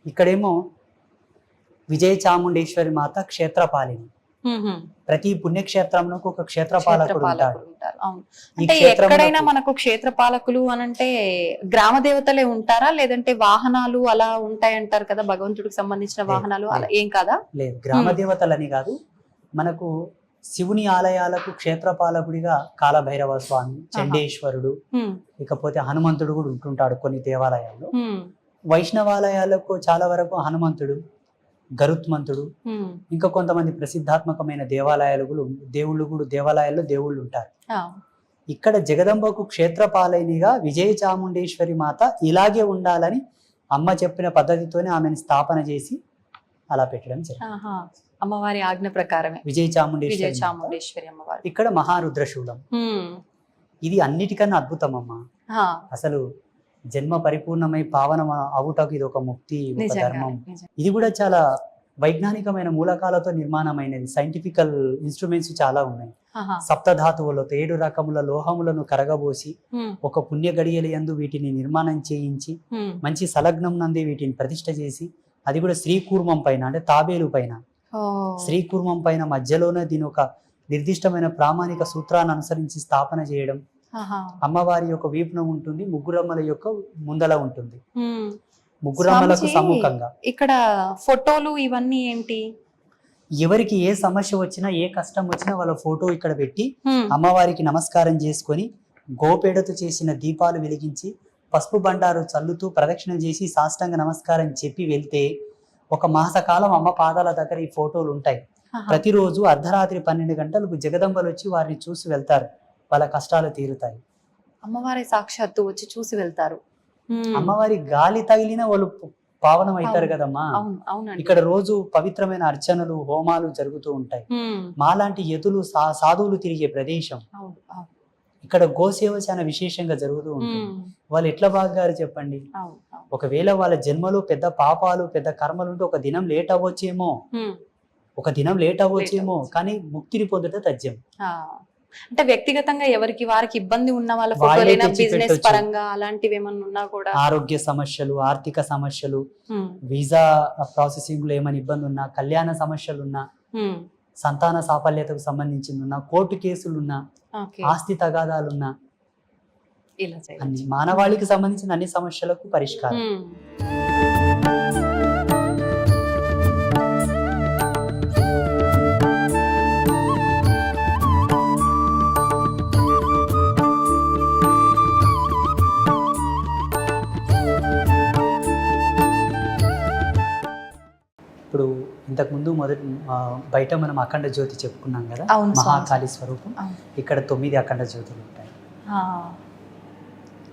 ఇక్కడేమో విజయ చాముండేశ్వరి మాత క్షేత్రపాలిని. ప్రతి పుణ్యక్షేత్రంలో ఒక క్షేత్రపాలకుడు ఉంటాడు. అవును. అంటే ఎక్కడైనా మనకు క్షేత్రపాలకులు అనంటే గ్రామ దేవతలే ఉంటారా, లేదంటే వాహనాలు అలా ఉంటాయంటారు కదా, భగవంతుడికి సంబంధించిన వాహనాలు అలా ఏం కాదా? లేదు, గ్రామ దేవతలని కాదు. మనకు శివుని ఆలయాలకు క్షేత్రపాలకుడిగా కాలభైరవ స్వామి, చండేశ్వరుడు, ఇకపోతే హనుమంతుడు కూడా ఉంటుంటాడు కొన్ని దేవాలయాల్లో. వైష్ణవాలయాలకు చాలా వరకు హనుమంతుడు, గరుత్మంతుడు, ఇంకా కొంతమంది ప్రసిద్ధాత్మకమైన దేవాలయాల్లో దేవుళ్ళు ఉంటారు. ఇక్కడ జగదంబకు క్షేత్రపాలనిగా విజయ చాముండేశ్వరి మాత ఇలాగే ఉండాలని అమ్మ చెప్పిన పద్ధతితోనే ఆమెను స్థాపన చేసి అలా పెట్టడం జరిగింది. అమ్మవారి ఆజ్ఞ ప్రకారమే విజయ చాముండేశ్వరి అమ్మవారి. ఇక్కడ మహారుద్రశూలం. ఇది అన్నిటికన్నా అద్భుతం అమ్మ. అసలు జన్మ పరిపూర్ణమై పావనం అవుటకు ఇది ఒక ముక్తి, ఒక ధర్మం. ఇది కూడా చాలా వైజ్ఞానికమైన మూలకాలతో నిర్మాణమైనది. సైంటిఫికల్ ఇన్స్ట్రుమెంట్స్ చాలా ఉన్నాయి. సప్తధాతువులతో 7 రకముల లోహములను కరగబోసి ఒక పుణ్య గడియలందు వీటిని నిర్మాణం చేయించి మంచి సలగ్నం నందే వీటిని ప్రతిష్ఠ చేసి, అది కూడా శ్రీకూర్మం పైన, అంటే తాబేలు పైన, శ్రీకూర్మం పైన మధ్యలోనే దీని ఒక నిర్దిష్టమైన ప్రామాణిక సూత్రాన్ని అనుసరించి స్థాపన చేయడం. అమ్మవారి యొక్క వీపున ఉంటుంది, ముగ్గురమ్మల యొక్క ముందల ఉంటుంది. ముగ్గురమ్మలకు సముఖంగా ఇక్కడ ఫోటోలు ఇవన్నీ ఏంటి? ఎవరికి ఏ సమస్య వచ్చినా, ఏ కష్టం వచ్చినా వాళ్ళ ఫోటో ఇక్కడ పెట్టి అమ్మవారికి నమస్కారం చేసుకొని గోపేడతో చేసిన దీపాలు వెలిగించి పసుపు బండారు చల్లుతూ ప్రదక్షిణ చేసి సాష్టాంగ నమస్కారం చెప్పి వెళ్తే ఒక మాసకాలం అమ్మ పాదాల దగ్గర ఈ ఫోటోలు ఉంటాయి. ప్రతిరోజు అర్ధరాత్రి 12 గంటలకు జగదంబలు వచ్చి వారిని చూసి వెళ్తారు. వాళ్ళ కష్టాలు తీరుతాయి. అమ్మవారి సాక్షాత్తు వచ్చి చూసి వెళ్తారు. అమ్మవారి గాలి తగిలిన వాళ్ళు పావనం అవుతారు కదమ్మా. ఇక్కడ రోజు పవిత్రమైన అర్చనలు, హోమాలు జరుగుతూ ఉంటాయి. మాలాంటి యతులు, సాధువులు తిరిగే ప్రదేశం. ఇక్కడ గోసేవ చాలా విశేషంగా జరుగుతూ ఉంటుంది. వాళ్ళు ఎట్లా బాగారు చెప్పండి. ఒకవేళ వాళ్ళ జన్మలో పెద్ద పాపాలు, పెద్ద కర్మలు ఉంటే ఒక దినం లేట్ అవ్వచ్చేమో, కానీ ముక్తిని పొందట తథ్యం. అంటే వ్యక్తిగతంగా ఎవరికి వారికి ఇబ్బంది ఉన్న వాళ్ళ ఫోటోలైనా, బిజినెస్ పరంగా అలాంటివి ఏమన్నా ఉన్నా కూడా, ఆరోగ్య సమస్యలు, ఆర్థిక సమస్యలు, వీసా ప్రాసెసింగ్ లో ఏమైనా ఇబ్బంది ఉన్నా, కళ్యాణ సమస్యలు ఉన్నా, సంతాన సాఫల్యతకు సంబంధించింది ఉన్నా, కోర్టు కేసులున్నా, ఆస్తి తగాదాలున్నా, అన్ని మానవాళికి సంబంధించిన అన్ని సమస్యలకు పరిష్కారం. ఇప్పుడు ఇంతకుముందు బయట మనం అఖండ జ్యోతి చెప్పుకున్నాం కదా, మహాకాళి స్వరూపం. ఇక్కడ 9 అఖండ జ్యోతులు ఉంటాయి.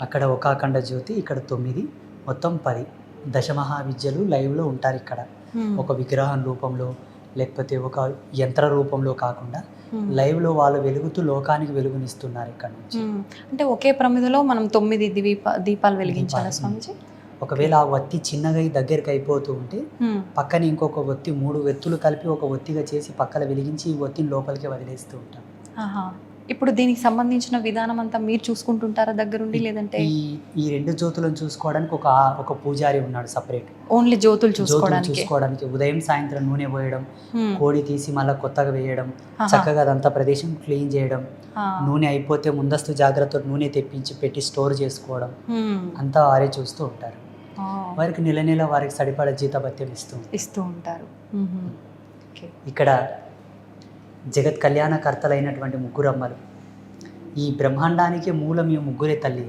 అక్కడ ఒక అఖండ జ్యోతి, ఇక్కడ 9, మొత్తం 10 దశమహావిద్యలు లైవ్ లో ఉంటారు. ఇక్కడ ఒక విగ్రహం రూపంలో లేకపోతే ఒక యంత్ర రూపంలో కాకుండా లైవ్ లో వాళ్ళు వెలుగుతూ లోకానికి వెలుగునిస్తున్నారు. ఇక్కడ నుంచి అంటే ఒకే ప్రమిదలో మనం 9 దీపాలు వెలిగించాలి స్వామిజీ. ఒకవేళ ఆ ఒత్తి చిన్నగా దగ్గరికి అయిపోతూ ఉంటే పక్కన ఇంకొక ఒత్తి, 3 వెత్తులు కలిపి ఒక ఒత్తిగా చేసి పక్కన వెలిగించి ఈ ఒత్తిని లోపలికి వదిలేస్తూ ఉంటాం. ఇప్పుడు దీనికి సంబంధించిన విధానం అంతా మీరు చూసుకుంటుంటారా దగ్గరుండి, లేదంటే ఈ 2 జ్యోతులను చూసుకోవడానికి ఒక పూజారి ఉన్నాడు సపరేట్. ఓన్లీ జ్యోతులు చూసుకోవడానికి ఉదయం సాయంత్రం నూనె పోయడం, కోడి తీసి మళ్ళీ కొత్తగా వేయడం, చక్కగా అదంతా ప్రదేశం క్లీన్ చేయడం, నూనె అయిపోతే ముందస్తు జాగ్రత్త నూనె తెప్పించి పెట్టి స్టోర్ చేసుకోవడం, అంతా వారే చూస్తూ ఉంటారు. వారికి నెల వారికి సరిపడ జీతభత్యం ఇస్తూ ఉంటారు. ఇక్కడ జగత్ కళ్యాణకర్తలైనటువంటి ముగ్గురమ్మలు, ఈ బ్రహ్మాండానికి మూలం ఈ ముగ్గురే తల్లి.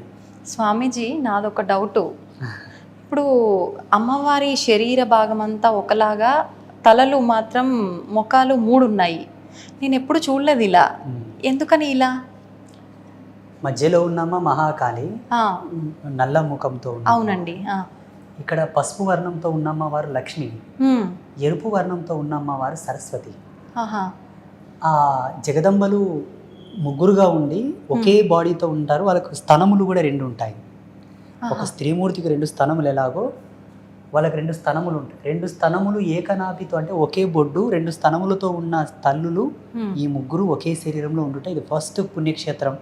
స్వామీజీ, నాదొక డౌటు. ఇప్పుడు అమ్మవారి శరీర భాగం అంతా ఒకలాగా, తలలు మాత్రం ముఖాలు 3 ఉన్నాయి. నేను ఎప్పుడు చూడలేదు ఇలా. ఎందుకని ఇలా? మధ్యలో ఉన్నమ్మ మహాకాళి, నల్ల ముఖంతో. అవునండి. ఇక్కడ పసుపు వర్ణంతో ఉన్నమ్మ వారు లక్ష్మి, ఎరుపు వర్ణంతో ఉన్నమ్మ వారు సరస్వతి. ఆ జగదంబలు ముగ్గురుగా ఉండి ఒకే బాడీతో ఉంటారు. వాళ్ళకు స్తనములు కూడా 2 ఉంటాయి. ఒక స్త్రీమూర్తికి 2 స్తనములు ఎలాగో వాళ్ళకి 2 స్తనములు ఉంటాయి. 2 స్తనములు ఏకనాభితో, అంటే ఒకే బొడ్డు 2 స్తనములతో ఉన్న తల్లులు ఈ ముగ్గురు ఒకే శరీరంలో ఉండుట. ఇది ఫస్ట్ పుణ్యక్షేత్రం.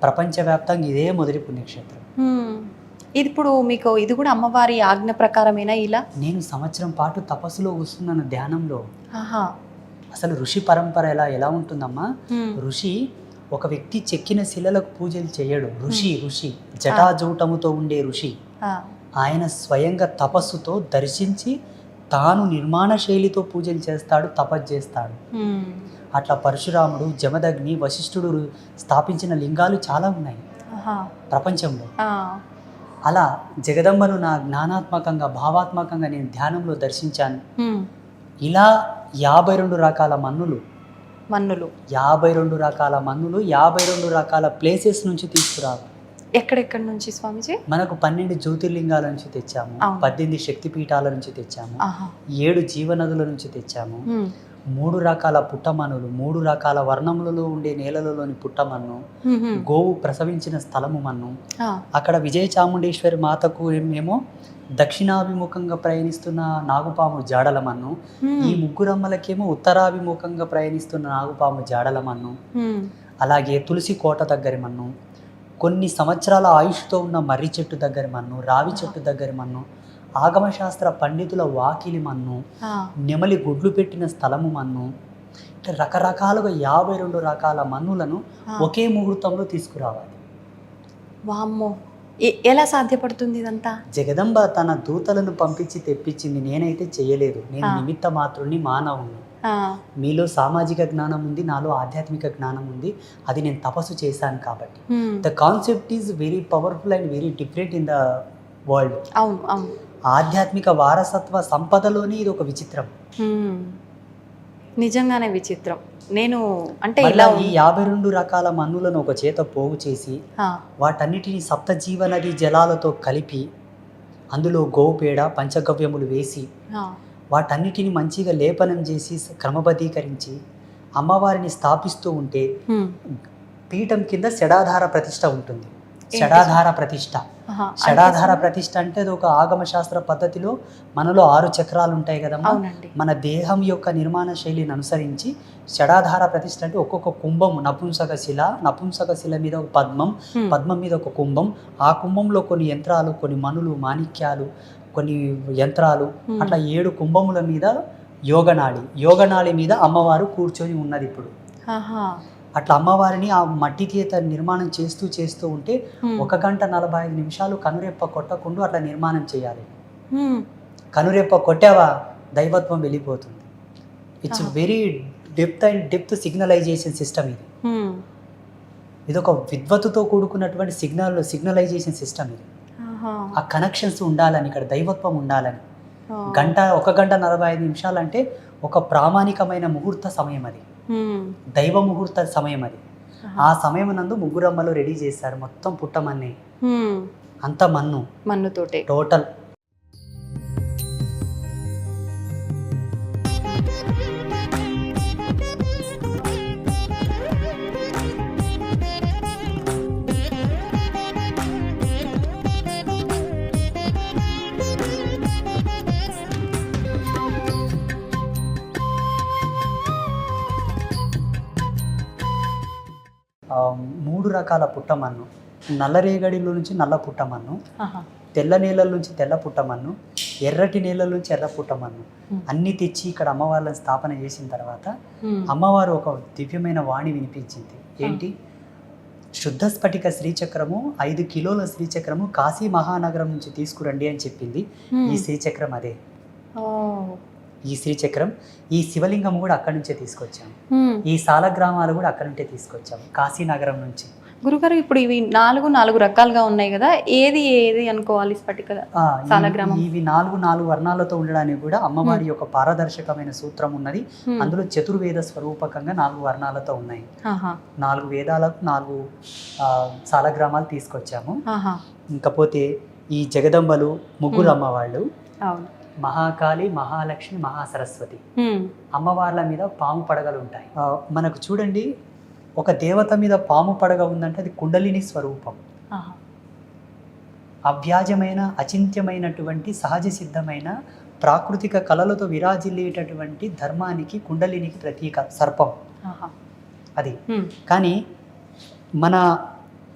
ప్రపంచవ్యాప్తంగా ఇదే మొదటి పుణ్యక్షేత్రం. ఇది ఇప్పుడు మీకు ఇది కూడా అమ్మవారి ఆజ్ఞ ప్రకారమేనా ఇలా? నేను సంవత్సరం పాటు తపస్సులో కూర్చున్నాను, ధ్యానంలో. ఆహా. అసలు ఋషి పరంపర ఎలా ఉంటుందమ్మా, ఋషి ఒక వ్యక్తి చెక్కిన శిలలకు పూజలు చేయడు. ఋషి జటాజూటముతో ఉండే ఋషి. ఆయన స్వయంగా తపస్సుతో దర్శించి తాను నిర్మాణ శైలితో పూజలు చేస్తాడు, తపస్సు చేస్తాడు. అట్లా పరశురాముడు, జమదగ్ని, వశిష్ఠుడు స్థాపించిన లింగాలు చాలా ఉన్నాయి ప్రపంచంలో. అలా జగదంబను నా జ్ఞానాత్మకంగా, భావాత్మకంగా నేను ధ్యానంలో దర్శించాను. ఇలా 52 రకాల మన్నులు 52 రకాల మన్నులు 52 రకాల ప్లేసెస్ నుంచి తీసుకురావాలి. ఎక్కడెక్కడి నుంచి స్వామిజీ? మనకు 12 జ్యోతిర్లింగాల నుంచి తెచ్చాము, 18 శక్తిపీఠాల నుంచి తెచ్చాము, 7 జీవనదుల నుంచి తెచ్చాము, 3 రకాల పుట్టమన్నులు, 3 రకాల వర్ణములలో ఉండే నేలలలోని పుట్టమన్ను, గోవు ప్రసవించిన స్థలము మన్ను. అక్కడ విజయ చాముండేశ్వరి మాతకు ఏమో దక్షిణాభిముఖంగా ప్రయాణిస్తున్న నాగుపాము జాడల మన్ను, ఈ ముగ్గురమ్మలకేమో ఉత్తరాభిముఖంగా ప్రయాణిస్తున్న నాగుపాము జాడల మన్ను. అలాగే తులసి కోట దగ్గర మన్ను, కొన్ని సంవత్సరాల ఆయుష్తో ఉన్న మర్రి చెట్టు దగ్గర మన్ను, రావి చెట్టు దగ్గర మన్ను, ఆగమశాస్త్ర పండితుల వాకిలి మన్ను, నెమలి గుడ్లు పెట్టిన స్థలము మన్ను. ఇట్లా రకరకాలుగా 52 రకాల మన్నులను ఒకే ముహూర్తంలో తీసుకురావాలి. వామ్మో, ఎలా సాధ్యపడుతుంది ఇదంతా? జగదంబ తన దూతలను పంపించి తెప్పించింది, నేనైతే చేయలేదు. నేను నిమిత్త మాత్రుని, మానవుని. మీలో సామాజిక జ్ఞానం ఉంది, నాలో ఆధ్యాత్మిక జ్ఞానం ఉంది. అది నేను తపస్సు చేశాను కాబట్టి. The concept is very powerful and very different in the world. ఆధ్యాత్మిక వారసత్వ సంపదలోని ఇది ఒక విచిత్రం, నిజంగానే విచిత్రం. నేను అంటే ఇలా ఈ 52 రకాల మన్నులను ఒక చేత పోగు చేసి వాటన్నిటిని సప్తజీవ నది జలాలతో కలిపి అందులో గోపేడ పంచగవ్యములు వేసి వాటన్నిటిని మంచిగా లేపనం చేసి క్రమబద్ధీకరించి అమ్మవారిని స్థాపిస్తూ ఉంటే పీఠం కింద షడాధార ప్రతిష్ఠ ఉంటుంది. షడాధార ప్రతిష్ఠ అంటే అది ఒక ఆగమ శాస్త్ర పద్ధతిలో మనలో 6 చక్రాలు ఉంటాయి కదమ్మా. మన దేహం యొక్క నిర్మాణ శైలిని అనుసరించి షడాధార ప్రతిష్ఠ అంటే ఒక్కొక్క కుంభం, నపుంసక శిల మీద ఒక పద్మం మీద ఒక కుంభం, ఆ కుంభంలో కొన్ని యంత్రాలు, కొన్ని మణులు, మాణిక్యాలు, కొన్ని యంత్రాలు, అట్లా 7 కుంభముల మీద యోగనాళి మీద అమ్మవారు కూర్చొని ఉన్నది ఇప్పుడు. అట్లా అమ్మవారిని ఆ మట్టి చేత నిర్మాణం చేస్తూ ఉంటే 1 గంట 45 నిమిషాలు కనురెప్ప కొట్టకుండా అట్లా నిర్మాణం చేయాలి. కనురెప్ప కొట్టావా దైవత్వం వెళ్ళిపోతుంది. It's very depth signalisation system ఇది. ఇది ఒక విద్వత్తుతో కూడుకున్నటువంటి సిగ్నలైజేషన్ సిస్టమ్ ఇది. ఆ కనెక్షన్స్ ఉండాలని, ఇక్కడ దైవత్వం ఉండాలని. 1 గంట 45 నిమిషాలు అంటే ఒక ప్రామాణికమైన ముహూర్త సమయం, అది దైవ ముహూర్త సమయం. అది ఆ సమయం నందు ముగ్గురమ్మలు రెడీ చేశారు మొత్తం పుట్టమన్ని, అంత మన్నుతోటే టోటల్. మూడు రకాల పుట్టమన్ను, నల్లరేగడిలో నుంచి నల్ల పుట్టమన్ను, తెల్ల నేలల నుంచి తెల్ల పుట్టమన్ను, ఎర్రటి నేలల నుంచి ఎర్ర పుట్టమన్ను అన్ని తెచ్చి ఇక్కడ అమ్మవార్లను స్థాపన చేసిన తర్వాత అమ్మవారు ఒక దివ్యమైన వాణి వినిపించింది. ఏంటి? శుద్ధ స్ఫటిక శ్రీచక్రము 5 కిలోల శ్రీచక్రము కాశీ మహానగరం నుంచి తీసుకురండి అని చెప్పింది. ఈ శ్రీచక్రం అదే. ఈ శ్రీచక్రం, ఈ శివలింగం కూడా అక్కడి నుంచే తీసుకొచ్చాము. ఈ సాలగ్రామాలు కూడా అక్కడి నుంచే తీసుకొచ్చాము, కాశీనగరం నుంచి. గురుగారు, ఇప్పుడు ఇవి 4 రకాలుగా ఉన్నాయి కదా, ఏది అనుకోవాలి? స్ఫటిక, సాలగ్రామం, ఇవి 4 వర్ణాలతో ఉండడానికి కూడా అమ్మవారి యొక్క పారదర్శకమైన సూత్రం ఉన్నది. అందులో చతుర్వేద స్వరూపకంగా 4 వర్ణాలతో ఉన్నాయి. 4 వేదాలకు 4 సాలగ్రామాలు తీసుకొచ్చాము. ఇంకపోతే ఈ జగదంబలు ముగ్గురు అమ్మవాళ్ళు, మహాకాళి, మహాలక్ష్మి, మహాసరస్వతి అమ్మవార్ల మీద పాము పడగలు ఉంటాయి. మనకు చూడండి, ఒక దేవత మీద పాము పడగ ఉందంటే అది కుండలిని స్వరూపం. అవ్యాజమైన, అచింత్యమైనటువంటి, సహజ సిద్ధమైన, ప్రాకృతిక కళలతో విరాజిల్లేటటువంటి ధర్మానికి, కుండలినికి ప్రతీక సర్పం అది. కానీ మన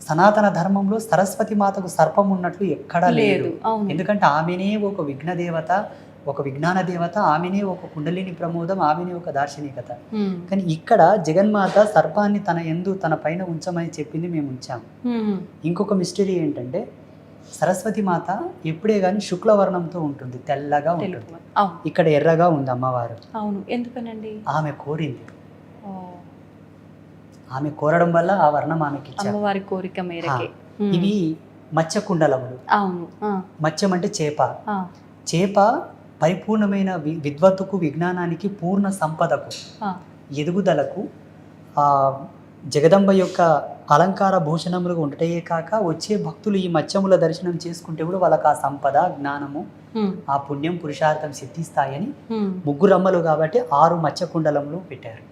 సనాతన ధర్మంలో సరస్వతి మాతకు సర్పం ఉన్నట్లు ఎక్కడా లేదు. లేదు. అవును. ఎందుకంటే ఆమెనే ఒక విఘ్న దేవత, ఒక విజ్ఞాన దేవత, ఆమెనే ఒక కుండలిని ప్రమోదం, ఆమెనే ఒక దార్శనికత. కానీ ఇక్కడ జగన్మాత సర్పాన్ని తన పైన ఉంచమని చెప్పింది, మేము ఉంచాము. ఇంకొక మిస్టరీ ఏంటంటే సరస్వతి మాత ఎప్పుడే కానీ శుక్లవర్ణంతో ఉంటుంది, తెల్లగా ఉంటుంది. ఇక్కడ ఎర్రగా ఉంది అమ్మవారు. అవును, ఎందుకనండి? ఆమె కోరింది. ఆమె కోరడం వల్ల ఆ వర్ణం ఆమెకి ఇచ్చారు, అమ్మవారి కోరిక మేరకే. ఇవి మత్స్య కుండలములు. అవును. మత్స్యం అంటే చేప. చేప పరిపూర్ణమైన విద్వత్తుకు, విజ్ఞానానికి, పూర్ణ సంపదకు, ఎదుగుదలకు ఆ జగదంబ యొక్క అలంకార భూషణములు ఉండటమే కాక వచ్చే భక్తులు ఈ మత్స్యముల దర్శనం చేసుకుంటే కూడా వాళ్ళకి ఆ సంపద, జ్ఞానము, ఆ పుణ్యం, పురుషార్థం సిద్ధిస్తాయని ముగ్గురమ్మలు కాబట్టి 6 మత్స్య కుండలములు పెట్టారు.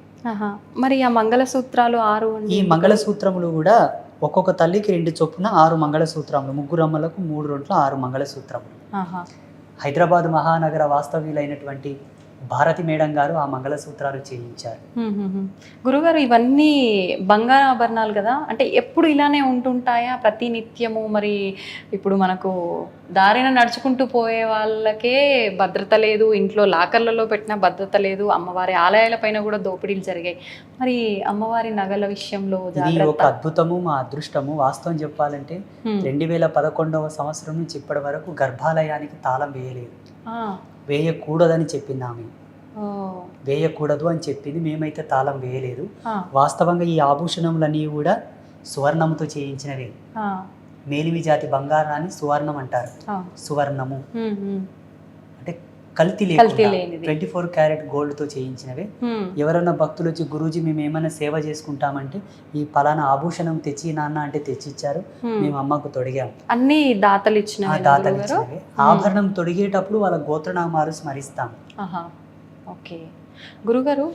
మరి ఆ మంగళసూత్రాలు 6. ఈ మంగళసూత్రములు కూడా ఒక్కొక్క తల్లికి 2 చొప్పున 6 మంగళసూత్రములు, ముగ్గురమ్మలకు 3 రొంట్ల 6 మంగళసూత్రములు. హైదరాబాద్ మహానగర వాస్తవ్యులైనటువంటి భారతి మేడం గారు ఆ మంగళసూత్రాలు చేయించారు. గురుగారు, ఇవన్నీ బంగారు ఆభరణాలు కదా, అంటే ఎప్పుడు ఇలానే ఉంటుంటాయా ప్రతి నిత్యము? మరి ఇప్పుడు మనకు దారిన నడుచుకుంటూ పోయే వాళ్ళకే భద్రత లేదు, ఇంట్లో లాకర్లలో పెట్టిన భద్రత లేదు, అమ్మవారి ఆలయాల పైన కూడా దోపిడీలు జరిగాయి. మరి అమ్మవారి నగల విషయంలో ఇది ఒక అద్భుతము, మా అదృష్టము. వాస్తవం చెప్పాలంటే 2011వ సంవత్సరం నుంచి ఇప్పటి వరకు గర్భాలయానికి తాళం వేయలేదు, వేయకూడదని చెప్పింది ఆమె. వేయకూడదు అని చెప్పింది, మేమైతే తాళం వేయలేదు. వాస్తవంగా ఈ ఆభూషణములన్నీ కూడా సువర్ణముతో చేయించినవే. మేలిమి జాతి బంగారాన్ని సువర్ణం అంటారు. సువర్ణము అంటే కల్తీ లేకుండా 24 క్యారెట్ గోల్డ్ తో చేయించినవే. ఎవరైనా భక్తులు వచ్చి గురూజీ మేము ఏమైనా సేవ చేసుకుంటామంటే ఈ పలానా ఆభూషణం తెచ్చి నాన్న అంటే తెచ్చిచ్చారు, మేము అమ్మకు తొడిగాము. అన్ని దాతలు ఇచ్చినవే. ఆభరణం తొడిగేటప్పుడు వాళ్ళ గోత్రనామాలు స్మరిస్తాం. ఓకే గురుగారు,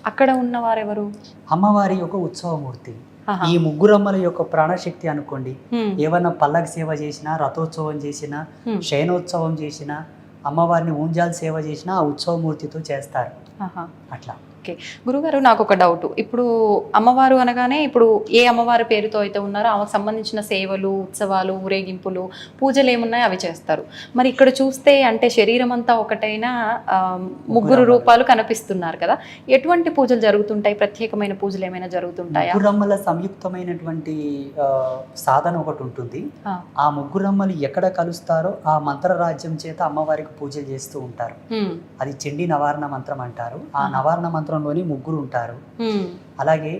అక్కడ ఉన్నవారెవరు? అమ్మవారి యొక్క ఉత్సవమూర్తి. ఈ ముగ్గురమ్మల యొక్క ప్రాణశక్తి అనుకోండి. ఏమన్నా పల్లకి సేవ చేసినా, రథోత్సవం చేసినా, శయనోత్సవం చేసినా, అమ్మవారిని ఊంజాల్ సేవ చేసినా ఆ ఉత్సవమూర్తితో చేస్తారు. అట్లా. ఓకే గురుగారు, నాకు ఒక డౌట్. ఇప్పుడు అమ్మవారు అనగానే ఇప్పుడు ఏ అమ్మవారి పేరుతో అయితే ఉన్నారో ఆమెకు సంబంధించిన సేవలు, ఉత్సవాలు, ఊరేగింపులు, పూజలు ఏమున్నాయో అవి చేస్తారు. మరి ఇక్కడ చూస్తే అంటే శరీరం అంతా ఒకటైనా ముగ్గురు రూపాలు కనిపిస్తున్నారు కదా, ఎటువంటి పూజలు జరుగుతుంటాయి? ప్రత్యేకమైన పూజలు ఏమైనా జరుగుతుంటాయా? ముగ్గురమ్మల సంయుక్తమైనటువంటి సాధన ఒకటి ఉంటుంది. ఆ ముగ్గురమ్మలు ఎక్కడ కలుస్తారో ఆ మంత్ర రాజ్యం చేత అమ్మవారికి పూజలు చేస్తూ ఉంటారు. అది చండీ నవారణ మంత్రం అంటారు. ఆ నవారణ మంత్రంలోని ముగ్గురు ఉంటారు. అలాగే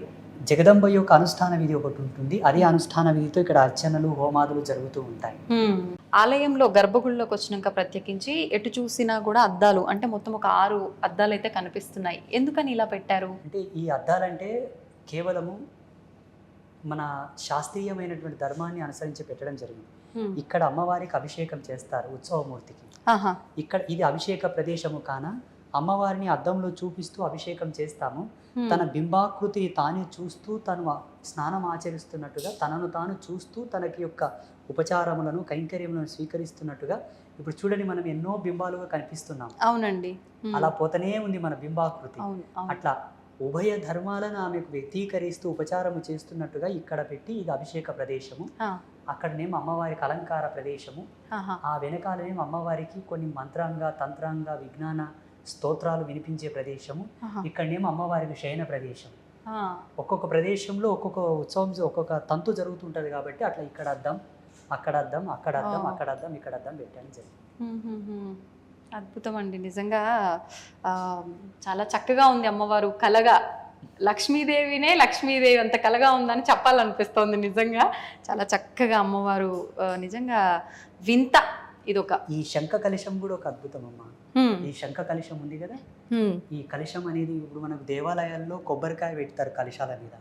జగదంబ యొక్క అనుష్ఠాన విధి ఒకటి ఉంటుంది. అదే అనుష్ఠాన విధితో ఇక్కడ అర్చనలు, హోమాదులు జరుగుతూ ఉంటాయి. ఆలయంలో గర్భగుడిలోకి వచ్చినాక ప్రత్యేకించి ఎటు చూసినా కూడా అద్దాలు, అంటే మొత్తం ఒక 6 అద్దాలు అయితే కనిపిస్తున్నాయి. ఎందుకని ఇలా పెట్టారు? అంటే ఈ అద్దాలంటే కేవలము మన శాస్త్రీయమైనటువంటి ధర్మాన్ని అనుసరించి పెట్టడం జరిగింది. ఇక్కడ అమ్మవారికి అభిషేకం చేస్తారు ఉత్సవమూర్తికి. ఇక్కడ ఇది అభిషేక ప్రదేశము కాన అమ్మవారిని అద్దంలో చూపిస్తూ అభిషేకం చేస్తాము. తన బింబాకృతిని తానే చూస్తూ తను స్నానం ఆచరిస్తున్నట్టుగా, తనను తాను చూస్తూ తనకి యొక్క ఉపచారములను, కైంకర్యములను స్వీకరిస్తున్నట్టుగా ఇప్పుడు చూడండి, మనం ఎన్నో బింబాలుగా కనిపిస్తున్నాం. అవునండి, అలా పోతనే ఉంది మన బింబాకృతి. అట్లా ఉభయ ధర్మాలను ఆమెకు వ్యక్తీకరిస్తూ ఉపచారము చేస్తున్నట్టుగా ఇక్కడ పెట్టి ఇది అభిషేక ప్రదేశము, అక్కడనేమో అమ్మవారికి అలంకార ప్రదేశము, ఆ వెనకాలనేమో అమ్మవారికి కొన్ని మంత్రాంగ, తంత్రాంగ, విజ్ఞాన స్తోత్రాలు వినిపించే ప్రదేశము, ఇక్కడనేమో అమ్మవారికి శయన ప్రదేశం. ఒక్కొక్క ప్రదేశంలో ఒక్కొక్క ఉత్సవం, ఒక్కొక్క తంతు జరుగుతుంటది కాబట్టి అట్లా ఇక్కడ అద్దం, అక్కడ అద్దం, అక్కడ అద్దం, అక్కడ అద్దం, ఇక్కడ అద్దం పెట్టడం జరిగింది. అద్భుతం అండి, నిజంగా చాలా చక్కగా ఉంది. అమ్మవారు కలగా లక్ష్మీదేవినే లక్ష్మీదేవి అంత కలగా ఉందని చెప్పాలనిపిస్తోంది. నిజంగా చాలా చక్కగా అమ్మవారు, నిజంగా వింత. ఇదొక ఈ శంఖ కలశం కూడా ఒక అద్భుతం అమ్మ. ఈ శంఖ కలశం ఉంది కదా, ఈ కలశం అనేది ఇప్పుడు మనకు దేవాలయాల్లో కొబ్బరికాయ పెడతారు, కలశాల మీద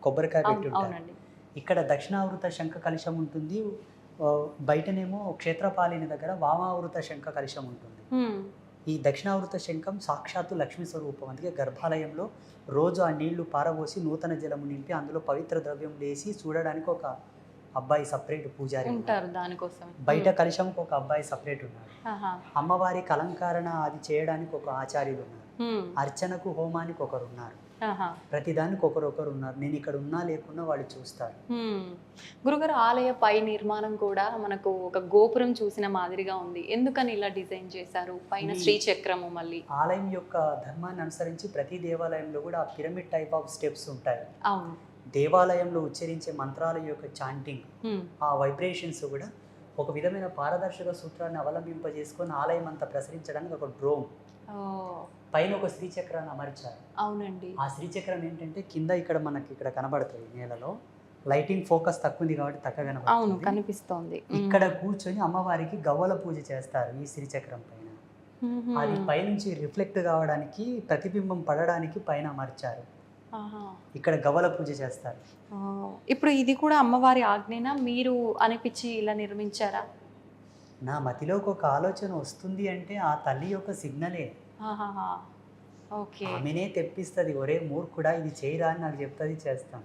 కొబ్బరికాయ పెట్టుంటారు. ఇక్కడ దక్షిణావృత శంఖ కలశం ఉంటుంది, బయటనేమో క్షేత్రపాలిని దగ్గర వామావృత శంఖ కలశం ఉంటుంది. ఈ దక్షిణావృత శంఖం సాక్షాత్తు లక్ష్మీ స్వరూపం. అందుకే గర్భాలయంలో రోజు ఆ నీళ్లు పారబోసి నూతన జలము నింపి అందులో పవిత్ర ద్రవ్యం వేసి చూడడానికి ఒక అబ్బాయి సపరేట్ పూజారి ఉంటారు దానికోసం. బయట కలశంకి ఒక అబ్బాయి సపరేట్ ఉన్నారు. అమ్మవారికి అలంకరణ అది చేయడానికి ఒక ఆచార్యులు ఉన్నారు. అర్చనకు, హోమానికి ఒకరు ఉన్నారు. ఆహా. ప్రతిదానికి ఒకరొకరు ఉన్నారు. నేను ఇక్కడ ఉన్నా లేకున్నా వాళ్ళు చూస్తారు. గురుగారు, ఆలయ పై నిర్మాణం కూడా మనకు ఒక గోపురం చూసిన మాదిరిగా ఉంది. ఎందుకని ఇలా డిజైన్ చేశారు? పైన శ్రీచక్రము మళ్ళీ ఆలయం యొక్క ధర్మాన్ని అనుసరించి ప్రతి దేవాలయంలో కూడా పిరమిడ్ టైప్ ఆఫ్ స్టెప్స్ ఉంటాయి. అవును. దేవాలయంలో ఉచ్చరించే మంత్రాల యొక్క చాంటింగ్, ఆ వైబ్రేషన్స్ కూడా ఒక విధమైన పారదర్శక సూత్రాన్ని అవలంబింపజేసుకొని ఆలయం అంతా ప్రసరించడానికి ఒక డ్రోమ్ పైన ఒక శ్రీచక్రాన్ని అమర్చారు. అవునండి. ఆ శ్రీచక్రం ఏంటంటే కింద ఇక్కడ మనకి ఇక్కడ కనబడుతుంది నేలలో. లైటింగ్ ఫోకస్ తక్కువ ఉంది కాబట్టి తక్కువ కనిపిస్తుంది. ఇక్కడ కూర్చొని అమ్మవారికి గవ్వల పూజ చేస్తారు ఈ శ్రీచక్రం పైన. అది పైనుంచి రిఫ్లెక్ట్ కావడానికి, ప్రతిబింబం పడడానికి పైన అమర్చారు. ఇక్కడ గవ్వల పూజ చేస్తారు. ఇప్పుడు ఇది కూడా అమ్మవారి ఆజ్ఞనా, మీరు అనిపించి ఇలా నిర్మించారా? నా మతిలోకి ఒక ఆలోచన వస్తుంది అంటే ఆ తల్లి యొక్క సిగ్నలే. ఆమెనే తెప్పిస్తుంది, ఒరే మూర్ఖుడా ఇది చేయరా అని నాకు చెప్తుంది, చేస్తాం.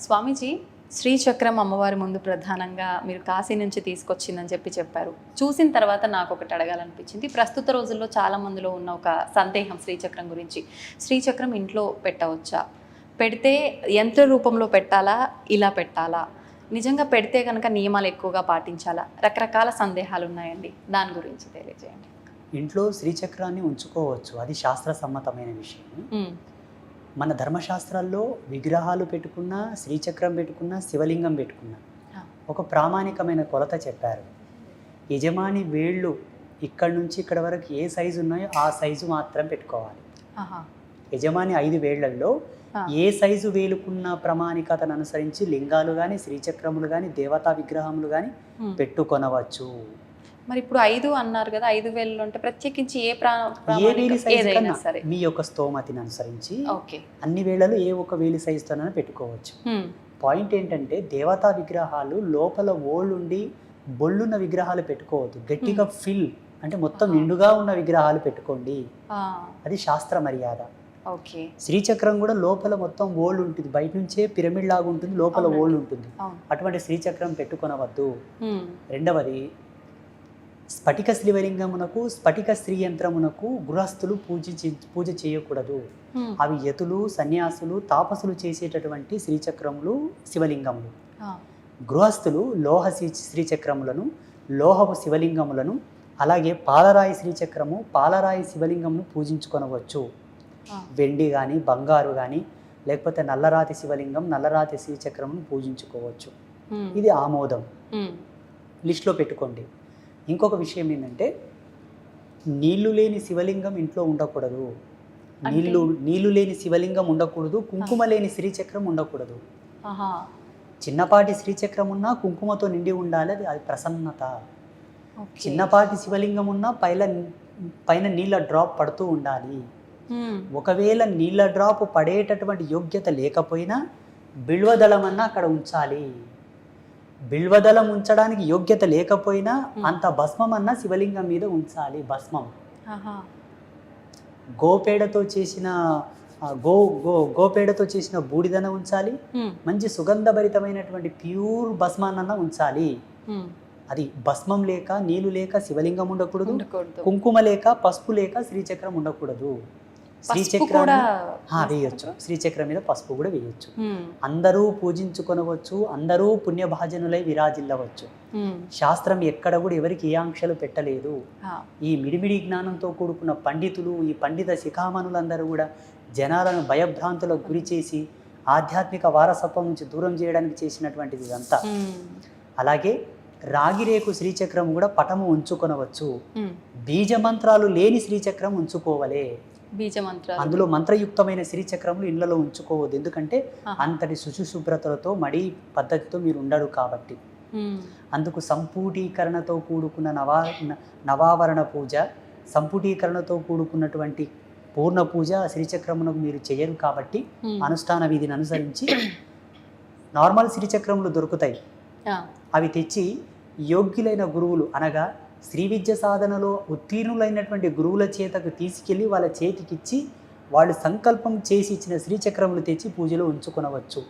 స్వామీజీ, శ్రీచక్రం అమ్మవారి ముందు ప్రధానంగా మీరు కాశీ నుంచి తీసుకొచ్చిందని చెప్పారు. చూసిన తర్వాత నాకు ఒకటి అడగాలనిపించింది. ప్రస్తుత రోజుల్లో చాలా మందిలో ఉన్న ఒక సందేహం శ్రీచక్రం గురించి. శ్రీచక్రం ఇంట్లో పెట్టవచ్చా? పెడితే యంత్ర రూపంలో పెట్టాలా, ఇలా పెట్టాలా? నిజంగా పెడితే కనుక నియమాలు ఎక్కువగా పాటించాలా? రకరకాల సందేహాలు ఉన్నాయండి, దాని గురించి తెలియజేయండి. ఇంట్లో శ్రీచక్రాన్ని ఉంచుకోవచ్చు, అది శాస్త్ర సమ్మతమైన విషయం. మన ధర్మశాస్త్రాల్లో విగ్రహాలు పెట్టుకున్నా, శ్రీచక్రం పెట్టుకున్నా, శివలింగం పెట్టుకున్నా ఒక ప్రామాణికమైన కొలత చెప్పారు. యజమాని వేళ్ళు ఇక్కడ నుంచి ఇక్కడ వరకు ఏ సైజు ఉన్నాయో ఆ సైజు మాత్రం పెట్టుకోవాలి. యజమాని 5 వేళ్లలో ఏ సైజు వేలుకున్న ప్రామాణికతను అనుసరించి లింగాలు కానీ, శ్రీచక్రములు కానీ, దేవతా విగ్రహములు కానీ పెట్టుకొనవచ్చు. మరి ఇప్పుడు 5 అన్నారు కదా, 5 వేలు అంటే ప్రత్యేకించి మీ యొక్క స్తోమతిని అనుసరించి అన్ని వేళలు ఏ ఒక వేలి సైజుతోనైనా పెట్టుకోవచ్చు. పాయింట్ ఏంటంటే దేవతా విగ్రహాలు లోపల ఓళ్ళుండి బొళ్ళున్న విగ్రహాలు పెట్టుకోవద్దు. గట్టిగా ఫిల్ అంటే మొత్తం నిండుగా ఉన్న విగ్రహాలు పెట్టుకోండి, అది శాస్త్ర మర్యాద. శ్రీచక్రం కూడా లోపల మొత్తం ఓళ్ళు ఉంటుంది, బయట నుంచే పిరమిడ్ లాగా ఉంటుంది, లోపల ఓళ్ళు ఉంటుంది. అటువంటి శ్రీచక్రం పెట్టుకొనవద్దు. రెండవది, స్ఫటిక శ్రీలింగమునకు, స్ఫటిక స్త్రీ యంత్రమునకు గృహస్థులు పూజ చేయకూడదు. అవి యతులు, సన్యాసులు, తాపసులు చేసేటటువంటి శ్రీచక్రములు, శివలింగములు. గృహస్థులు లోహ శ్రీచక్రములను, లోహపు శివలింగములను, అలాగే పాలరాయి శ్రీచక్రము, పాలరాయి శివలింగమును పూజించుకొనవచ్చు. వెండి కానీ, బంగారు కానీ, లేకపోతే నల్లరాతి శివలింగం, నల్లరాతి శ్రీచక్రమును పూజించుకోవచ్చు. ఇది ఆమోదం, లిస్ట్లో పెట్టుకోండి. ఇంకొక విషయం ఏంటంటే నీళ్లు లేని శివలింగం ఇంట్లో ఉండకూడదు. నీళ్లు లేని శివలింగం ఉండకూడదు, కుంకుమ లేని శ్రీచక్రం ఉండకూడదు. చిన్నపాటి శ్రీచక్రం ఉన్నా కుంకుమతో నిండి ఉండాలి, అది ప్రసన్నత. చిన్నపాటి శివలింగం ఉన్నా పైన నీళ్ళ డ్రాప్ పడుతూ ఉండాలి. ఒకవేళ నీళ్ళ డ్రాప్ పడేటటువంటి యోగ్యత లేకపోయినా బిల్వదళం అన్నా అక్కడ ఉంచాలి. బిల్వదళం ఉంచడానికి యోగ్యత లేకపోయినా అంత భస్మం అన్న శివలింగం మీద ఉంచాలి. భస్మం గోపేడతో చేసిన గోపేడతో చేసిన బూడిదన ఉంచాలి. మంచి సుగంధభరితమైనటువంటి ప్యూర్ భస్మాన్న ఉంచాలి. అది భస్మం లేక, నీళ్లు లేక శివలింగం ఉండకూడదు, కుంకుమ లేక, పసుపు లేక శ్రీచక్రం ఉండకూడదు. శ్రీచక్రం వేయొచ్చు, శ్రీచక్రం మీద పసుపు కూడా వేయొచ్చు. అందరూ పూజించుకొనవచ్చు, అందరూ పుణ్యభాజనులై విరాజిల్లవచ్చు. శాస్త్రం ఎక్కడ కూడా ఎవరికి ఏ ఆంక్షలు పెట్టలేదు. ఈ మిడిమిడి జ్ఞానంతో కూడుకున్న పండితులు, ఈ పండిత శిఖామణులందరూ కూడా జనాలను భయభ్రాంతులకు గురి చేసి ఆధ్యాత్మిక వారసత్వం నుంచి దూరం చేయడానికి చేసినటువంటిది ఇదంతా. అలాగే రాగిరేకు శ్రీచక్రం కూడా పటము ఉంచుకొనవచ్చు. బీజమంత్రాలు లేని శ్రీచక్రం ఉంచుకోవలే. అందులో మంత్రయుక్తమైన శ్రీచక్రములు ఇళ్లలో ఉంచుకోవద్దు, ఎందుకంటే అంతటి శుచిశుభ్రతలతో మడి పద్ధతితో మీరు ఉండరు కాబట్టి. అందుకు సంపుటీకరణతో కూడుకున్న నవావరణ పూజ, సంపుటీకరణతో కూడుకున్నటువంటి పూర్ణ పూజ శ్రీచక్రమునకు మీరు చేయరు కాబట్టి అనుష్ఠాన విధిని అనుసరించి నార్మల్ శ్రీచక్రములు దొరుకుతాయి. అవి తెచ్చి యోగ్యులైన గురువులు అనగా శ్రీ విద్య సాధనలో ఉత్తీర్ణులైనటువంటి గురువుల చేతకు తీసుకెళ్ళి వాళ్ళ చేతికిచ్చి వాళ్ళు సంకల్పం చేసి ఇచ్చిన శ్రీచక్రములు తెచ్చి పూజలో ఉంచుకొనవచ్చు.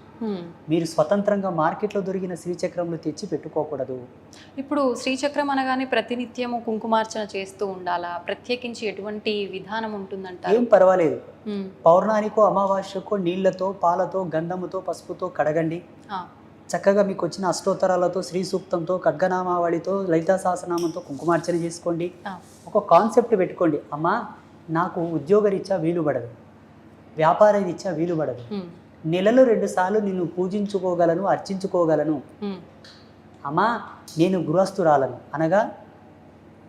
మీరు స్వతంత్రంగా మార్కెట్లో దొరికిన శ్రీచక్రములు తెచ్చి పెట్టుకోకూడదు. ఇప్పుడు శ్రీచక్రం అనగానే ప్రతినిత్యము కుంకుమార్చన చేస్తూ ఉండాలా? ప్రత్యేకించి ఎటువంటి విధానం ఉంటుందంట? ఏం పర్వాలేదు, పౌర్ణానికో అమావాస్యకో నీళ్లతో పాలతో గంధముతో పసుపుతో కడగండి. చక్కగా మీకు వచ్చిన అష్టోత్తరాలతో శ్రీ సూక్తంతో ఖడ్గనామావళితో లలితా సహస్రనామంతో కుంకుమార్చన చేసుకోండి. ఒక కాన్సెప్ట్ పెట్టుకోండి, అమ్మా నాకు ఉద్యోగరీత్యా వీలు పడదు, వ్యాపార రీత్యా వీలు పడదు, నెలలో 2 సార్లు నిన్ను పూజించుకోగలను, అర్చించుకోగలను. అమ్మా నేను గృహస్థురాలను అనగా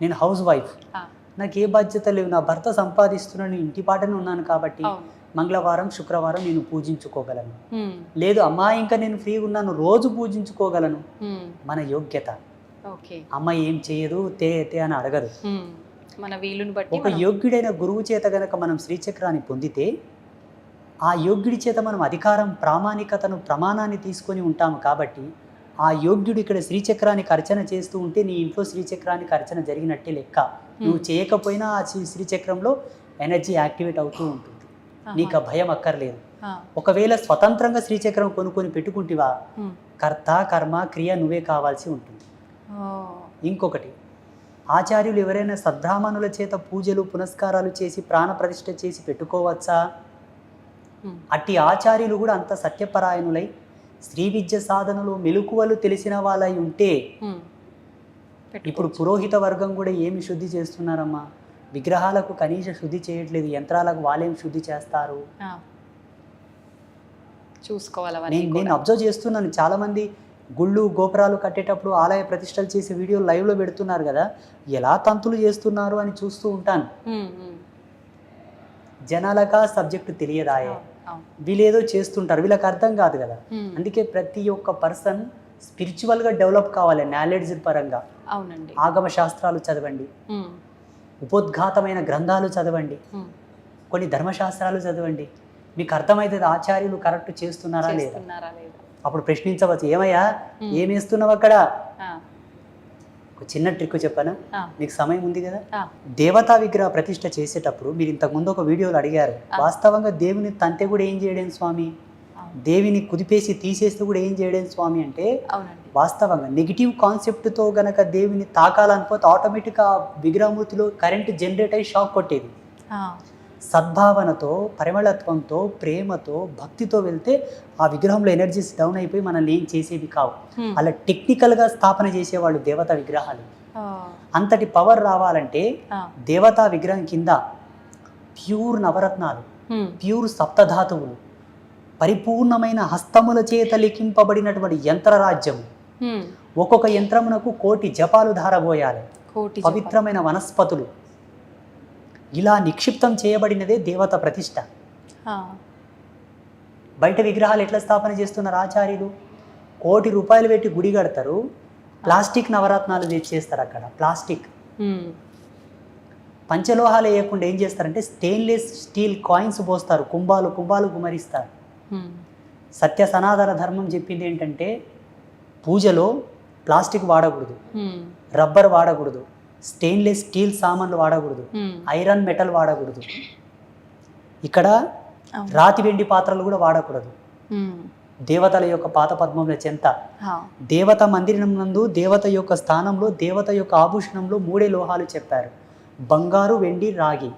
నేను హౌస్ వైఫ్, నాకు ఏ బాధ్యత లేవు, నా భర్త సంపాదిస్తున్నాను, ఇంటి పాటనే ఉన్నాను కాబట్టి మంగళవారం శుక్రవారం నేను పూజించుకోగలను. లేదు అమ్మా ఇంకా నేను ఫ్రీగా ఉన్నాను, రోజు పూజించుకోగలను. మన యోగ్యత. అమ్మ ఏం చేయదు తే అని అడగదు, మన వీలుని బట్టి. ఒక యోగ్యుడైన గురువు చేత గనక మనం శ్రీచక్రాన్ని పొందితే ఆ యోగ్యుడి చేత మనం అధికారం ప్రామాణికతను ప్రమాణాన్ని తీసుకొని ఉంటాము. కాబట్టి ఆ యోగ్యుడు ఇక్కడ శ్రీచక్రానికి అర్చన చేస్తూ ఉంటే నీ ఇంట్లో శ్రీచక్రానికి అర్చన జరిగినట్టే లెక్క. నువ్వు చేయకపోయినా ఆ శ్రీచక్రంలో ఎనర్జీ యాక్టివేట్ అవుతూ ఉంటుంది. నీకు ఆ భయం అక్కర్లేదు. ఒకవేళ స్వతంత్రంగా శ్రీచక్రం కొనుక్కొని పెట్టుకుంటివా, కర్త కర్మ క్రియ నువ్వే కావాల్సి ఉంటుంది. ఇంకొకటి, ఆచార్యులు ఎవరైనా సద్బ్రాహ్మణుల చేత పూజలు పునస్కారాలు చేసి ప్రాణ ప్రతిష్ఠ చేసి పెట్టుకోవచ్చా? అట్టి ఆచార్యులు కూడా అంత సత్యపరాయణులై శ్రీ విద్య సాధనలో మెలకువలు తెలిసిన వాళ్ళై ఉంటే, ఇప్పుడు పురోహిత వర్గం కూడా ఏమి శుద్ధి చేస్తున్నారమ్మా? విగ్రహాలకు కనీస శుద్ధి చేయట్లేదు, యంత్రాలకు వాళ్ళేం శుద్ధి చేస్తారు? చూసుకోవాలి. నేను అబ్జర్వ్ చేస్తున్నాను, చాలా మంది గుళ్ళు గోపురాలు కట్టేటప్పుడు ఆలయ ప్రతిష్టలు చేసే వీడియోలు లైవ్లో పెడుతున్నారు కదా, ఎలా తంతులు చేస్తున్నారు అని చూస్తూ ఉంటాను. జనాలకా సబ్జెక్టు తెలియదాయే, వీళ్ళేదో చేస్తుంటారు, వీళ్ళకి అర్థం కాదు కదా. అందుకే ప్రతి ఒక్క పర్సన్ స్పిరిచువల్గా డెవలప్ కావాలి, నాలెడ్జ్ పరంగా. ఆగమ శాస్త్రాలు చదవండి, ఉపోద్ఘాతమైన గ్రంథాలు చదవండి, కొన్ని ధర్మశాస్త్రాలు చదవండి, మీకు అర్థమవుతుంది ఆచార్యులు కరెక్ట్ చేస్తున్నారా లేదా. అప్పుడు ప్రశ్నించవచ్చు, ఏమయ్యా ఏం వేస్తున్నావు అక్కడ? ఒక చిన్న ట్రిక్ చెప్పాను, మీకు సమయం ఉంది కదా. దేవతా విగ్రహ ప్రతిష్ఠ చేసేటప్పుడు మీరు ఇంతకుముందు ఒక వీడియోలో అడిగారు, వాస్తవంగా దేవుని తంతే కూడా ఏం చేయడం స్వామి, దేవిని కుదిపేసి తీసేస్తే కూడా ఏం చేయడం స్వామి అంటే, వాస్తవంగా నెగిటివ్ కాన్సెప్ట్తో గనక దేవిని తాకాలనిపోతే ఆటోమేటిక్గా విగ్రహమూర్తిలో కరెంట్ జనరేట్ అయ్యి షాక్ కొట్టేది. సద్భావనతో, పరిమళత్వంతో, ప్రేమతో, భక్తితో వెళ్తే ఆ విగ్రహంలో ఎనర్జీస్ డౌన్ అయిపోయి మనల్ని ఏం చేసేవి కావు. అలా టెక్నికల్గా స్థాపన చేసేవాళ్ళు దేవతా విగ్రహాలు. అంతటి పవర్ రావాలంటే దేవతా విగ్రహం కింద ప్యూర్ నవరత్నాలు, ప్యూర్ సప్తధాతువులు, పరిపూర్ణమైన హస్తముల చేత లిఖింపబడినటువంటి యంత్రరాజ్యము, ఒక్కొక్క యంత్రమునకు 1,000,000 జపాలు ధారబోయాలి, పవిత్రమైన వనస్పతులు, ఇలా నిక్షిప్తం చేయబడినదే దేవత ప్రతిష్ట. బయట విగ్రహాలు ఎట్లా స్థాపన చేస్తున్నారు ఆచార్యులు? 1,00,00,000 రూపాయలు పెట్టి గుడి కడతారు, ప్లాస్టిక్ నవరత్నాలు తెచ్చేస్తారు. అక్కడ ప్లాస్టిక్ పంచలోహాలు వేయకుండా ఏం చేస్తారంటే స్టెయిన్లెస్ స్టీల్ కాయిన్స్ పోస్తారు, కుంభాలు కుంభాలు గుమరిస్తారు. సత్య సనాతన ధర్మం చెప్పింది ఏంటంటే పూజలో ప్లాస్టిక్ వాడకూడదు, రబ్బర్ వాడకూడదు, స్టెయిన్లెస్ స్టీల్ సామాన్లు వాడకూడదు, ఐరన్ మెటల్ వాడకూడదు, ఇక్కడ రాతి వెండి పాత్రలు కూడా వాడకూడదు. దేవతల యొక్క పాత పద్మముల చెంత, దేవత మందిరం నందు దేవత యొక్క స్థానంలో దేవత యొక్క ఆభూషణంలో 3 లోహాలు చెప్పారు, బంగారు, వెండి, రాగి.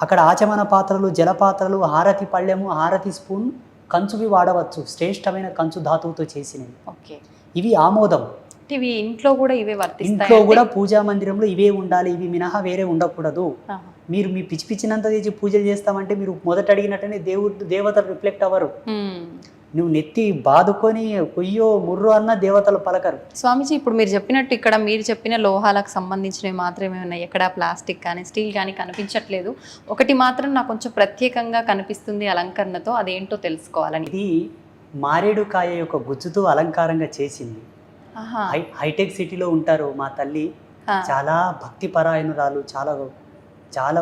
అక్కడ ఆచమన పాత్రలు, జలపాత్రలు, హారతి పళ్ళెము, హారతి స్పూన్, కంచువి వాడవచ్చు, శ్రేష్టమైన కంచు ధాతువుతో చేసినవి. ఇవి ఆమోదం. ఇవి ఇంట్లో కూడా ఇవే వర్తిస్తాయి. ఇంట్లో కూడా పూజా మందిరంలో ఇవే ఉండాలి, ఇవి మినహా వేరే ఉండకూడదు. మీరు మీ పిచ్చి పిచ్చినంత తెచ్చి పూజలు చేస్తామంటే మీరు మొదట అడిగినట్టనే దేవతలు రిఫ్లెక్ట్ అవ్వరు. నువ్వు నెత్తి బాదుకొని కొయ్యో ముర్రో అన్న దేవతలు పలకరు. స్వామీజీ, ఇప్పుడు మీరు చెప్పినట్టు ఇక్కడ మీరు చెప్పిన లోహాలకు సంబంధించినవి మాత్రమే ఉన్నాయి, ఎక్కడ ప్లాస్టిక్ కానీ స్టీల్ కానీ కనిపించట్లేదు. ఒకటి మాత్రం నాకు కొంచెం ప్రత్యేకంగా కనిపిస్తుంది అలంకరణతో, అదేంటో తెలుసుకోవాలని. ఇది మారేడుకాయ యొక్క గుజ్జుతో అలంకారంగా చేసింది. హైటెక్ సిటీలో ఉంటారు మా తల్లి, చాలా భక్తి పరాయణురాలు, చాలా చాలా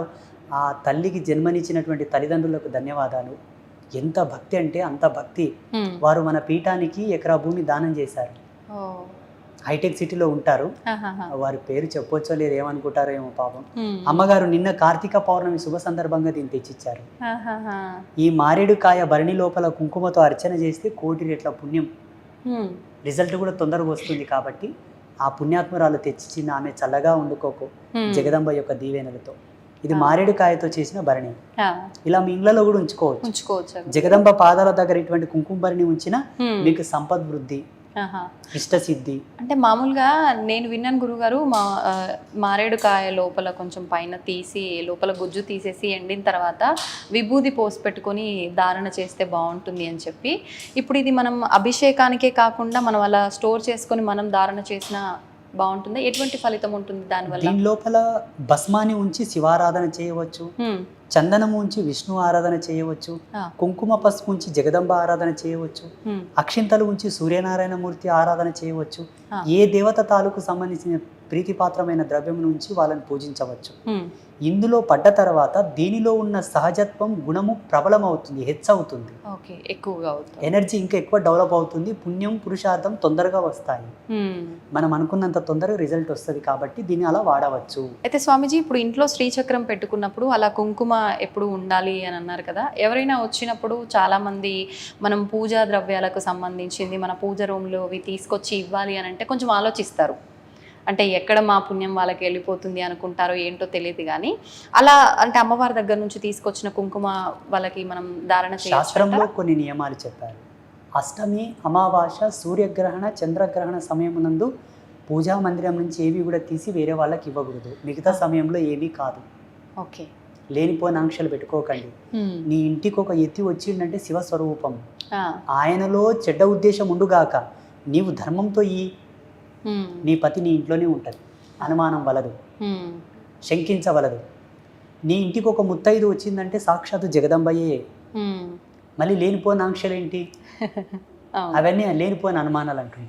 ఆ తల్లికి జన్మనిచ్చినటువంటి తల్లిదండ్రులకు ధన్యవాదాలు. ఎంత భక్తి అంటే అంత భక్తి. వారు మన పీఠానికి ఎకరా భూమి దానం చేశారు. ఓ. హైటెక్ సిటీలో ఉంటారు. ఆహాహా. వారి పేరు చెప్పొచ్చో లేదు, ఏమనుకుంటారో ఏమో పాపం. మ్మ్. అమ్మగారు నిన్న కార్తీక పౌర్ణమి శుభ సందర్భంగా దీన్ని తెచ్చిచ్చారు. ఆహాహా. ఈ మారేడు కాయ భరణి లోపల కుంకుమతో అర్చన చేస్తే 1,000,000 రెట్ల పుణ్యం, మ్మ్. రిజల్ట్ కూడా తొందరగా వస్తుంది. కాబట్టి ఆ పుణ్యాత్మురాలు తెచ్చిచ్చిన ఆమె చల్లగా ఉండుకోకు మ్మ్. జగదంబ యొక్క దీవెనలతో. ఇది మారేడు కాయతో చేసిన భరణి. ఆ, ఇలా మీ ఇళ్లలో కూడా ఉంచుకోవచ్చు. ఉంచుకోవచ్చు. జగదంబ పాదాల దగ్గర ఇటువంటి కుంకుమ భరణి ఉంచినా మ్మ్. మీకు సంపద్వృద్ధి, ఆహా. ఇష్టసిద్ధి. అంటే మామూలుగా నేను విన్నాను గురుగారు, మారేడుకాయ లోపల కొంచెం పైన తీసి లోపల గుజ్జు తీసేసి ఎండిన తర్వాత విభూది పోసి పెట్టుకొని ధారణ చేస్తే బాగుంటుంది అని చెప్పి. ఇప్పుడు ఇది మనం అభిషేకానికే కాకుండా మనం అలా స్టోర్ చేసుకొని మనం ధారణ చేసిన బాగుంటుంది. ఎటువంటి ఫలితం ఉంటుంది దానివల్ల? దీని లోపల భస్మాన్ని ఉంచి శివారాధన చేయవచ్చు, మ్మ్. చందనము ఉంచి విష్ణు ఆరాధన చేయవచ్చు, ఆ. కుంకుమ పసుపు ఉంచి జగదంబ ఆరాధన చేయవచ్చు, మ్మ్. అక్షింతలు ఉంచి సూర్యనారాయణ మూర్తి ఆరాధన చేయవచ్చు. ఆ. ఏ దేవత తాలూకు సంబంధించిన ప్రీతిపాత్రమైన ద్రవ్యం నుంచి వాళ్ళని పూజించవచ్చు. మ్మ్. ఇందులో పడ్డ తర్వాత దీనిలో ఉన్న సహజత్వం గుణము ప్రబలమవుతుంది, హెచ్చవుతుంది. ఓకే, ఎక్కువగా అవుతుంది. ఎనర్జీ ఇంకా ఎక్కువ డెవలప్ అవుతుంది. పుణ్యం పురుషార్థం తొందరగా వస్తాయి. మ్మ్. మనం అనుకున్నంత తొందరగా రిజల్ట్ వస్తుంది. కాబట్టి దీన్ని అలా వాడవచ్చు. అయితే స్వామీజీ, ఇప్పుడు ఇంట్లో శ్రీచక్రం పెట్టుకున్నప్పుడు అలా కుంకుమ ఎప్పుడు ఉండాలి అని అన్నారు కదా. ఎవరైనా వచ్చినప్పుడు చాలామంది మనం పూజా ద్రవ్యాలకు సంబంధించింది మన పూజ రూమ్లో అవి తీసుకొచ్చి ఇవ్వాలి అని అంటే కొంచెం ఆలోచిస్తారు. అంటే ఎక్కడ మా పుణ్యం వాళ్ళకి వెళ్ళిపోతుంది అనుకుంటారో ఏంటో తెలియదు. కానీ అలా అంటే అమ్మవారి దగ్గర నుంచి తీసుకొచ్చిన కుంకుమ వాళ్ళకి మనం ధారణ శాస్త్రంలో చేయొచ్చు. కొన్ని నియమాలు చెప్పారు. అష్టమి, అమావాస్య, సూర్యగ్రహణ, చంద్రగ్రహణ సమయమునందు పూజా మందిరం నుంచి ఏవి కూడా తీసి వేరే వాళ్ళకి ఇవ్వకూడదు. మిగతా సమయంలో ఏమీ కాదు. ఓకే. లేనిపోయిన ఆంక్షలు పెట్టుకోకండి. మ్మ్. నీ ఇంటికి ఒక ఎత్తి వచ్చిందంటే శివస్వరూపం, ఆ. ఆయనలో చెడ్డ ఉద్దేశం ఉండుగాక. నీవు ధర్మంతో మ్మ్. నీ పతి నీ ఇంట్లోనే ఉంటుంది. అనుమానం వలదు, మ్మ్. శంకించవలదు. నీ ఇంటికి ఒక ముత్తైదు వచ్చిందంటే సాక్షాత్తు జగదంబయ్యే. మ్మ్. మళ్ళీ లేనిపోయిన ఆంక్షలు ఏంటి? అవును. అవన్నీ లేనిపోయిన అనుమానాలు అంటుంది.